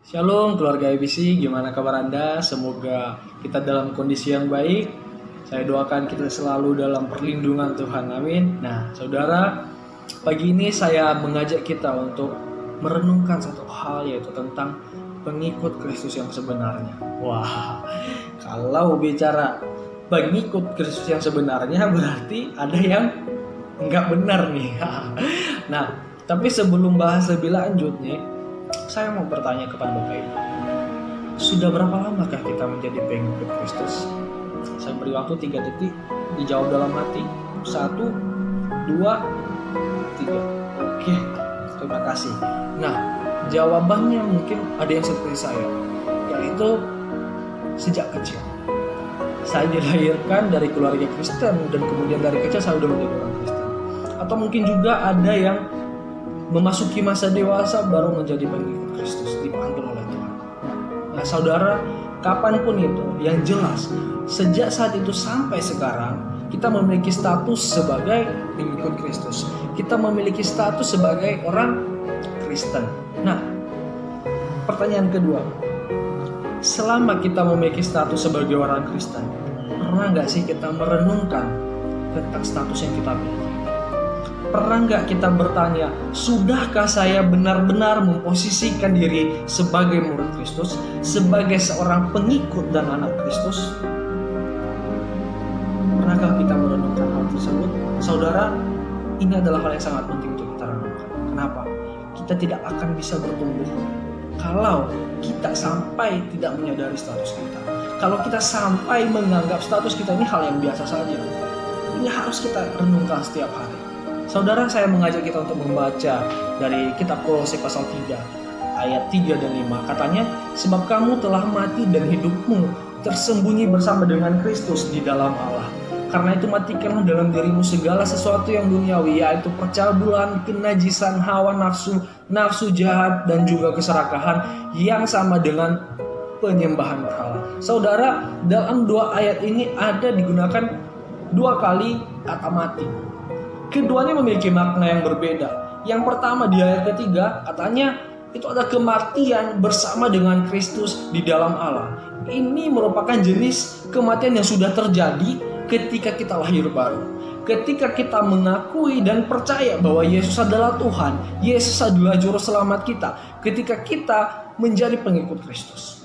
Shalom keluarga ABC, gimana kabar Anda? Semoga kita dalam kondisi yang baik. Saya doakan kita selalu dalam perlindungan Tuhan, amin. Nah saudara, pagi ini saya mengajak kita untuk merenungkan satu hal, yaitu tentang pengikut Kristus yang sebenarnya. Wah, kalau bicara pengikut Kristus yang sebenarnya berarti ada yang nggak benar nih. Nah, tapi sebelum bahas lebih lanjut nih, saya mau bertanya kepada Bapak Ibu, sudah berapa lamakah kita menjadi pengikut Kristus? Saya beri waktu 3 detik, dijawab dalam hati. 1, 2, 3. Oke, terima kasih. Nah, jawabannya mungkin ada yang seperti saya, yaitu sejak kecil. Saya dilahirkan dari keluarga Kristen dan kemudian dari kecil saya sudah menjadi orang Kristen. Atau mungkin juga ada yang memasuki masa dewasa baru menjadi pengikut Kristus, dipanggil oleh Tuhan. Nah saudara, kapanpun itu, yang jelas sejak saat itu sampai sekarang kita memiliki status sebagai pengikut Kristus. Kita memiliki status sebagai orang Kristen. Nah, pertanyaan kedua, selama kita memiliki status sebagai orang Kristen, pernah nggak sih kita merenungkan tentang status yang kita miliki? Pernah nggak kita bertanya, sudahkah saya benar-benar memposisikan diri sebagai murid Kristus, sebagai seorang pengikut dan anak Kristus? Pernahkah kita merenungkan hal tersebut? Saudara, ini adalah hal yang sangat penting untuk kita renungkan. Kenapa? Kita tidak akan bisa bertumbuh kalau kita sampai tidak menyadari status kita. Kalau kita sampai menganggap status kita ini hal yang biasa saja. Ini harus kita renungkan setiap hari. Saudara, saya mengajak kita untuk membaca dari kitab Kolose pasal 3 ayat 3 dan 5. Katanya, sebab kamu telah mati dan hidupmu tersembunyi bersama dengan Kristus di dalam Allah. Karena itu matikanlah dalam dirimu segala sesuatu yang duniawi, yaitu percabulan, kenajisan, hawa nafsu, nafsu jahat, dan juga keserakahan yang sama dengan penyembahan berhala. Saudara, dalam 2 ayat ini ada digunakan 2 kali kata mati. Keduanya memiliki makna yang berbeda. Yang pertama di ayat ketiga katanya itu ada kematian bersama dengan Kristus di dalam Allah. Ini merupakan jenis kematian yang sudah terjadi ketika kita lahir baru. Ketika kita mengakui dan percaya bahwa Yesus adalah Tuhan, Yesus adalah juru selamat kita. Ketika kita menjadi pengikut Kristus.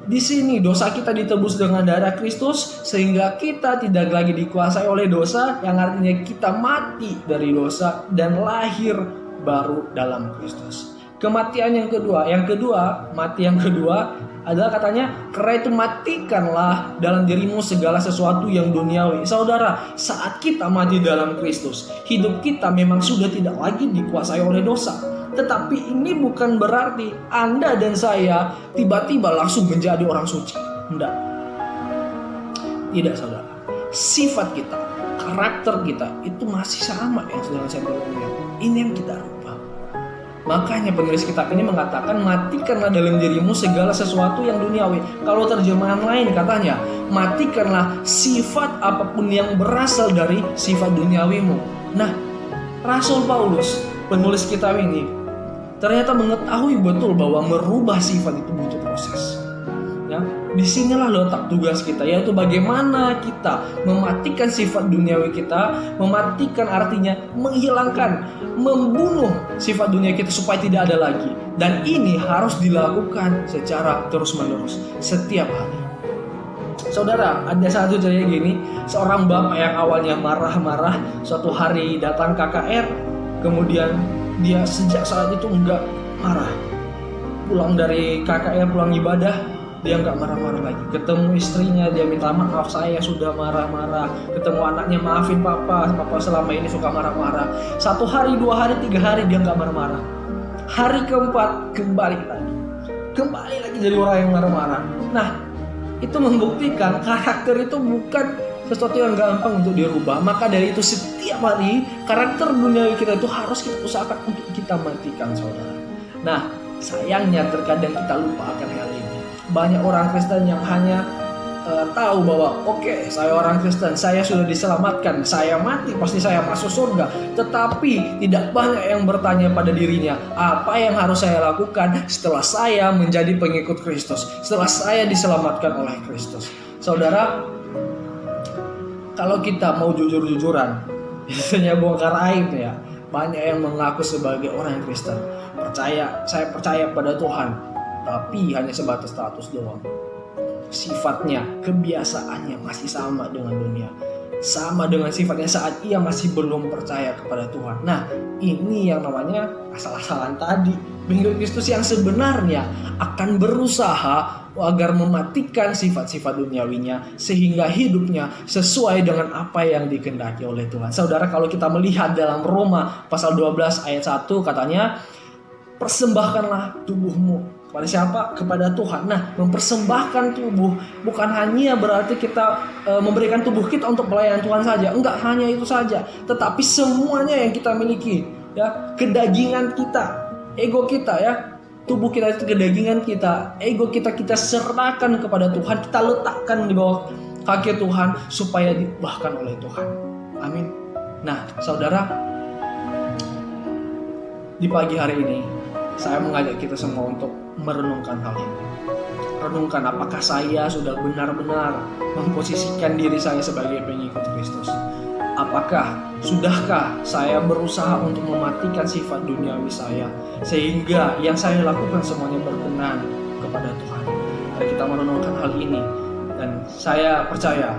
Di sini dosa kita ditebus dengan darah Kristus, sehingga kita tidak lagi dikuasai oleh dosa, yang artinya kita mati dari dosa dan lahir baru dalam Kristus. Kematian yang kedua, mati yang kedua adalah katanya, karena itu matikanlah dalam dirimu segala sesuatu yang duniawi. Saudara, saat kita mati dalam Kristus, hidup kita memang sudah tidak lagi dikuasai oleh dosa. Tetapi ini bukan berarti Anda dan saya tiba-tiba langsung menjadi orang suci. Tidak saudara. Sifat kita, karakter kita itu masih sama yang sudah saya bilang. Ini yang kita rubah. Makanya penulis kitab ini mengatakan, matikanlah dalam dirimu segala sesuatu yang duniawi. Kalau terjemahan lain katanya, matikanlah sifat apapun yang berasal dari sifat duniawimu. Nah, Rasul Paulus, penulis kitab ini, ternyata mengetahui betul bahwa merubah sifat itu butuh proses. Ya, disinilah letak tugas kita, yaitu bagaimana kita mematikan sifat duniawi kita, mematikan artinya menghilangkan, membunuh sifat dunia kita supaya tidak ada lagi. Dan ini harus dilakukan secara terus-menerus setiap hari. Saudara, ada satu cerita gini, seorang bapak yang awalnya marah-marah, suatu hari datang KKR, kemudian dia sejak saat itu enggak marah. Pulang dari KKR, pulang ibadah, dia enggak marah-marah lagi. Ketemu istrinya, dia minta maaf, saya sudah marah-marah. Ketemu anaknya, maafin papa selama ini suka marah-marah. 1 hari, 2 hari, 3 hari dia enggak marah-marah. Hari keempat kembali lagi jadi orang yang marah-marah. Nah, itu membuktikan karakter itu bukan sesuatu yang gampang untuk dirubah. Maka dari itu setiap hari karakter duniawi kita itu harus kita usahakan untuk kita matikan, saudara. Nah, sayangnya terkadang kita lupa akan hal ini. Banyak orang Kristen yang hanya tahu bahwa oke, saya orang Kristen, saya sudah diselamatkan, saya mati pasti saya masuk surga. Tetapi tidak banyak yang bertanya pada dirinya, apa yang harus saya lakukan setelah saya menjadi pengikut Kristus, setelah saya diselamatkan oleh Kristus. Saudara, kalau kita mau jujur-jujuran, biasanya bongkar aib ya. Banyak yang mengaku sebagai orang Kristen, saya percaya pada Tuhan, tapi hanya sebatas status doang. Sifatnya, kebiasaannya masih sama dengan dunia, sama dengan sifatnya saat ia masih belum percaya kepada Tuhan. Nah, ini yang namanya asal-asalan tadi. Pengikut Kristus yang sebenarnya akan berusaha agar mematikan sifat-sifat duniawinya sehingga hidupnya sesuai dengan apa yang dikehendaki oleh Tuhan. Saudara, kalau kita melihat dalam Roma pasal 12 ayat 1 katanya, persembahkanlah tubuhmu kepada siapa? Kepada Tuhan. Nah, mempersembahkan tubuh bukan hanya berarti kita memberikan tubuh kita untuk pelayanan Tuhan saja. Enggak hanya itu saja, tetapi semuanya yang kita miliki, ya, kedagingan kita, ego kita, ya, tubuh kita itu kedagingan kita, ego kita serahkan kepada Tuhan, kita letakkan di bawah kaki Tuhan supaya diubahkan oleh Tuhan. Amin. Nah, saudara, di pagi hari ini saya mengajak kita semua untuk merenungkan hal ini. Renungkan apakah saya sudah benar-benar memposisikan diri saya sebagai pengikut Kristus. Sudahkah saya berusaha untuk mematikan sifat duniawi saya sehingga yang saya lakukan semuanya berkenan kepada Tuhan. Mari kita merenungkan hal ini, dan saya percaya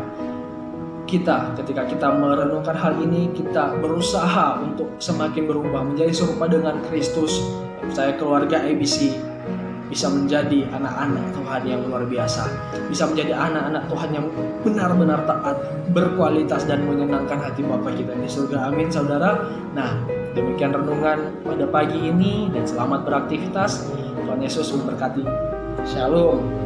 ketika kita merenungkan hal ini, kita berusaha untuk semakin berubah menjadi serupa dengan Kristus. Saya keluarga ABC bisa menjadi anak-anak Tuhan yang luar biasa, bisa menjadi anak-anak Tuhan yang benar-benar taat, berkualitas, dan menyenangkan hati Bapa kita di surga. Amin, saudara. Nah, demikian renungan pada pagi ini, dan selamat beraktivitas. Tuhan Yesus memberkati. Shalom.